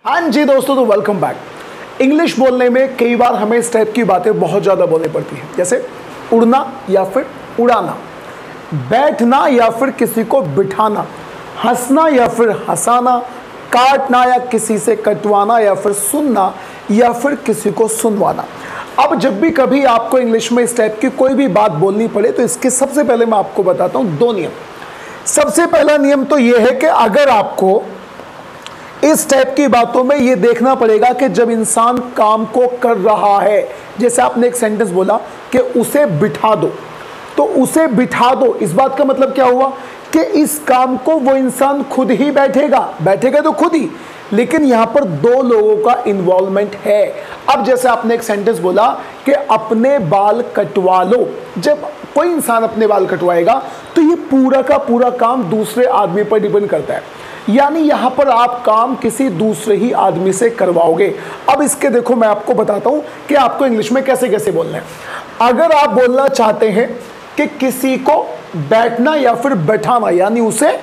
हाँ जी दोस्तों, तो वेलकम बैक। इंग्लिश बोलने में कई बार हमें इस टाइप की बातें बहुत ज़्यादा बोलनी पड़ती हैं, जैसे उड़ना या फिर उड़ाना, बैठना या फिर किसी को बिठाना, हंसना या फिर हंसाना, काटना या किसी से कटवाना या फिर सुनना या फिर किसी को सुनवाना। अब जब भी कभी आपको इंग्लिश में इस टाइप की कोई भी बात बोलनी पड़े तो इसके सबसे पहले मैं आपको बताता हूँ दो नियम। सबसे पहला नियम तो ये है कि अगर आपको इस टाइप की बातों में ये देखना पड़ेगा कि जब इंसान काम को कर रहा है, जैसे आपने एक सेंटेंस बोला कि उसे बिठा दो, तो उसे बिठा दो, इस बात का मतलब क्या हुआ कि इस काम को वो इंसान खुद ही बैठेगा तो खुद ही, लेकिन यहां पर दो लोगों का इन्वॉल्वमेंट है। अब जैसे आपने एक सेंटेंस बोला कि अपने बाल कटवा लो, जब कोई इंसान अपने बाल कटवाएगा तो ये पूरा का पूरा काम दूसरे आदमी पर डिपेंड करता है, यानी यहां पर आप काम किसी दूसरे ही आदमी से करवाओगे। अब इसके देखो मैं आपको बताता हूं कि आपको इंग्लिश में कैसे कैसे बोलना है। अगर आप बोलना चाहते हैं कि किसी को बैठना या फिर बैठाना यानी उसे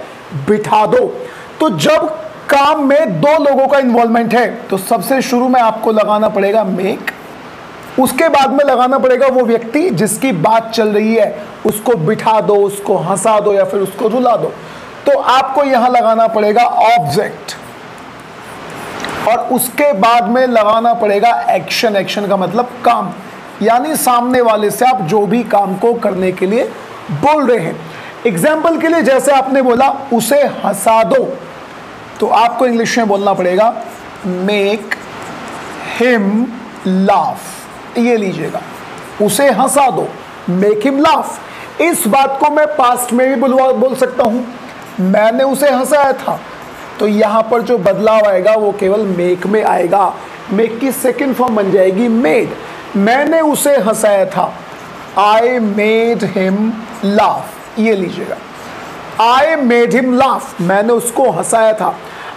बिठा दो, तो जब काम में दो लोगों का इन्वॉल्वमेंट है तो सबसे शुरू में आपको लगाना पड़ेगा मेक, उसके बाद में लगाना पड़ेगा वो व्यक्ति जिसकी बात चल रही है, उसको बिठा दो, उसको हंसा दो या फिर उसको रुला दो, तो आपको यहां लगाना पड़ेगा ऑब्जेक्ट, और उसके बाद में लगाना पड़ेगा एक्शन। एक्शन का मतलब काम, यानी सामने वाले से आप जो भी काम को करने के लिए बोल रहे हैं। एग्जाम्पल के लिए जैसे आपने बोला उसे हंसा दो, तो आपको इंग्लिश में बोलना पड़ेगा मेक हिम लाफ। ये लीजिएगा, उसे हंसा दो, मेक हिम लाफ। इस बात को मैं पास्ट में भी बोल सकता हूं, मैंने उसे हंसाया था, तो यहां पर जो बदलाव आएगा वो केवल मेक में आएगा। मेक की सेकंड फॉर्म बन जाएगी मेड। मैंने उसे हंसाया था, आई मेड हिम लाफ। ये लीजिएगा, आई मेड हिम लाफ, मैंने उसको हंसाया था।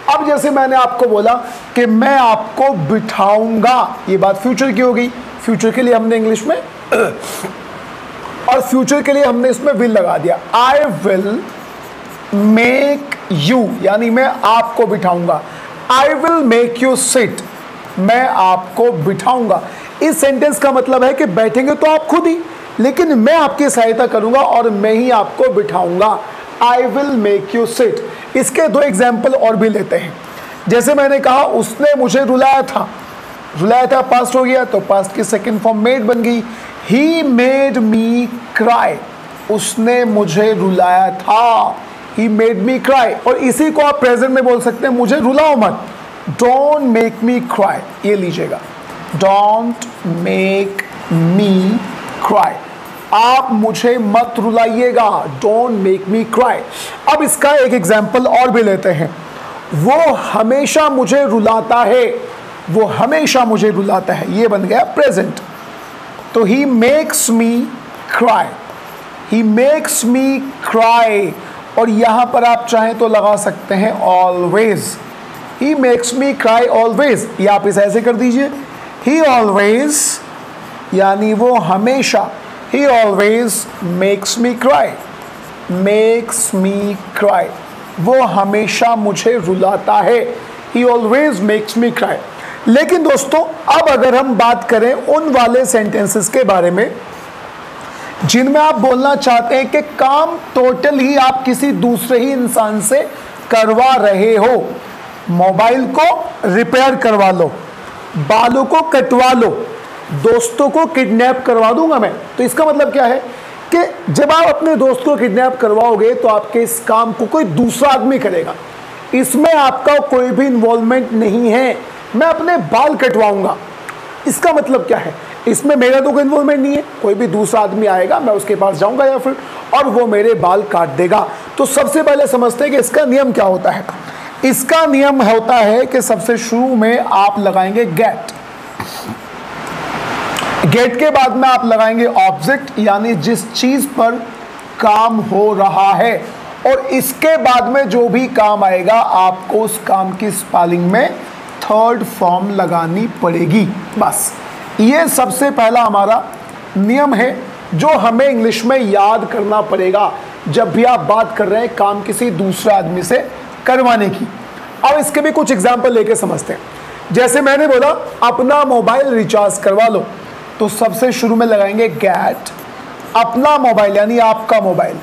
अब जैसे मैंने आपको बोला कि मैं आपको बिठाऊंगा, ये बात फ्यूचर की होगी। फ्यूचर के लिए हमने इंग्लिश में और फ्यूचर के लिए हमने इसमें विल लगा दिया। आई विल मेक यू, यानी मैं आपको बिठाऊंगा। I will make you sit, मैं आपको बिठाऊंगा। इस सेंटेंस का मतलब है कि बैठेंगे तो आप खुद ही, लेकिन मैं आपकी सहायता करूंगा और मैं ही आपको बिठाऊंगा। I will make you sit. इसके दो एग्जाम्पल और भी लेते हैं। जैसे मैंने कहा उसने मुझे रुलाया था, रुलाया था पास्ट हो गया तो पास्ट की सेकंड फॉर्म मेड बन गई। ही मेड मी क्राई, उसने मुझे रुलाया था, He made me cry। और इसी को आप प्रेजेंट में बोल सकते हैं, मुझे रुलाओ मत, Don't make me cry। ये लीजिएगा, Don't make me cry, आप मुझे मत रुलाइएगा, Don't make me cry। अब इसका एक एग्जाम्पल और भी लेते हैं। वो हमेशा मुझे रुलाता है, वो हमेशा मुझे रुलाता है, ये बन गया प्रेजेंट। तो He makes me cry, He makes me cry। और यहां पर आप चाहें तो लगा सकते हैं always, he makes me cry always, या आप इसे ऐसे कर दीजिए, ही ऑलवेज, यानी वो हमेशा, ही always makes me cry, makes me cry, वो हमेशा मुझे रुलाता है, ही ऑलवेज मेक्स मी क्राई। लेकिन दोस्तों अब अगर हम बात करें उन वाले सेंटेंसेस के बारे में जिनमें आप बोलना चाहते हैं कि काम टोटल ही आप किसी दूसरे ही इंसान से करवा रहे हो, मोबाइल को रिपेयर करवा लो, बालों को कटवा लो, दोस्तों को किडनैप करवा दूंगा मैं, तो इसका मतलब क्या है कि जब आप अपने दोस्त को किडनैप करवाओगे तो आपके इस काम को कोई दूसरा आदमी करेगा, इसमें आपका कोई भी इन्वॉल्वमेंट नहीं है। मैं अपने बाल कटवाऊंगा, इसका मतलब क्या है, इसमें मेरा तो कोई इन्वॉल्वमेंट नहीं है, कोई भी दूसरा आदमी आएगा, मैं उसके पास जाऊंगा या फिर, और वो मेरे बाल काट देगा। तो सबसे पहले समझते हैं कि इसका नियम क्या होता है। इसका नियम होता है कि सबसे शुरू में आप लगाएंगे गेट, गेट के बाद में आप लगाएंगे ऑब्जेक्ट, यानी जिस चीज पर काम हो रहा है, और इसके बाद में जो भी काम आएगा आपको उस काम की स्पेलिंग में थर्ड फॉर्म लगानी पड़ेगी। बस ये सबसे पहला हमारा नियम है जो हमें इंग्लिश में याद करना पड़ेगा जब भी आप बात कर रहे हैं काम किसी दूसरे आदमी से करवाने की। अब इसके भी कुछ एग्जाम्पल लेके समझते हैं। जैसे मैंने बोला अपना मोबाइल रिचार्ज करवा लो, तो सबसे शुरू में लगाएंगे गेट, अपना मोबाइल यानी आपका मोबाइल,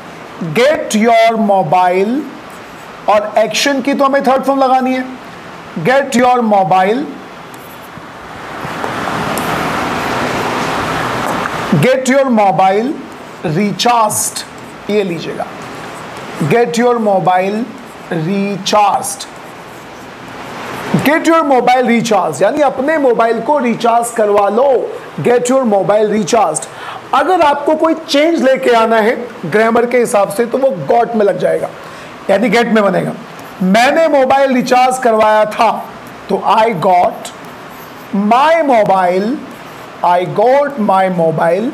गेट योर मोबाइल, और एक्शन की तो हमें थर्ड फॉर्म लगानी है, get your mobile, get your mobile recharged, ये लीजिएगा, get your mobile recharged, get your mobile recharge यानी अपने मोबाइल को रिचार्ज करवा लो, गेट योर मोबाइल रिचार्ज। अगर आपको कोई चेंज लेके आना है ग्रामर के हिसाब से तो वो गॉट में लग जाएगा, यानी गेट में बनेगा। मैंने मोबाइल रिचार्ज करवाया था तो I got my mobile, I got my mobile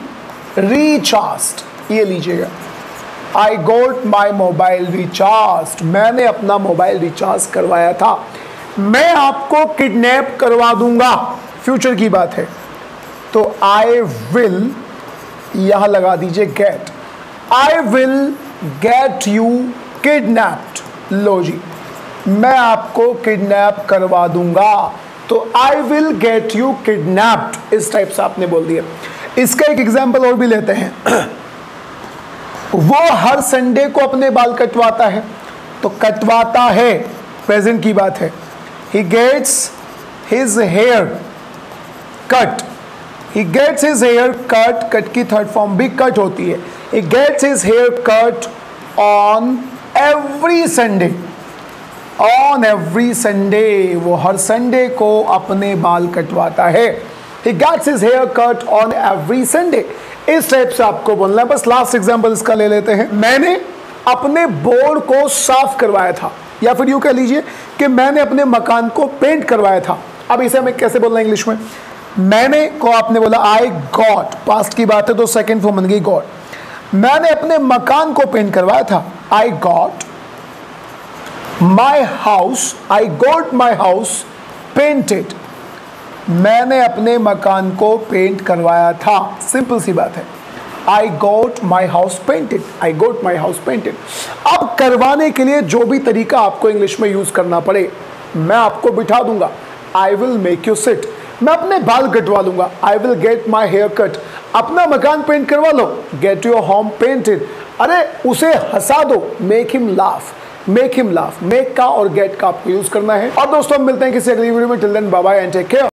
recharge, ये लीजिएगा, I got my mobile recharge, मैंने अपना मोबाइल रिचार्ज करवाया था। मैं आपको किडनैप करवा दूंगा, फ्यूचर की बात है, तो आई विल यहां लगा दीजिए get, I will get you kidnapped, लो जी, मैं आपको किडनैप करवा दूंगा, तो I will get you kidnapped, इस टाइप से आपने बोल दिया। इसका एक एग्जांपल और भी लेते हैं। वो हर संडे को अपने बाल कटवाता है, तो कटवाता है प्रेजेंट की बात है, he gets his hair cut, he gets his hair cut, cut की थर्ड फॉर्म भी कट होती है, he gets his hair cut on every Sunday, on every Sunday, वो हर संडे को अपने बाल कटवाता है, he gets his hair cut on every Sunday, इस टाइप से आपको बोलना है। बस लास्ट एग्जांपल इसका ले लेते हैं, मैंने अपने बोर्ड को साफ करवाया था, या फिर यूं कह लीजिए कि मैंने अपने मकान को पेंट करवाया था। अब इसे हमें कैसे बोलना है इंग्लिश में, मैंने को आपने बोला आई गॉट, पास्ट की बात है तो सेकंड फॉर्म बन गई गॉट, मैंने अपने मकान को पेंट करवाया था, I got my house, I got my house painted, मैंने अपने मकान को पेंट करवाया था, सिंपल सी बात है, I got my house painted, I got my house painted। अब करवाने के लिए जो भी तरीका आपको इंग्लिश में यूज करना पड़े मैं आपको बिठा दूंगा, I will make you sit, मैं अपने बाल कटवा लूंगा, I will get my hair cut, अपना मकान पेंट करवा लो, get your home painted, अरे उसे हंसा दो, make him laugh, make him laugh, make का और get का आपको यूज करना है। और दोस्तों हम मिलते हैं किसी अगली वीडियो में, till then bye bye and take care.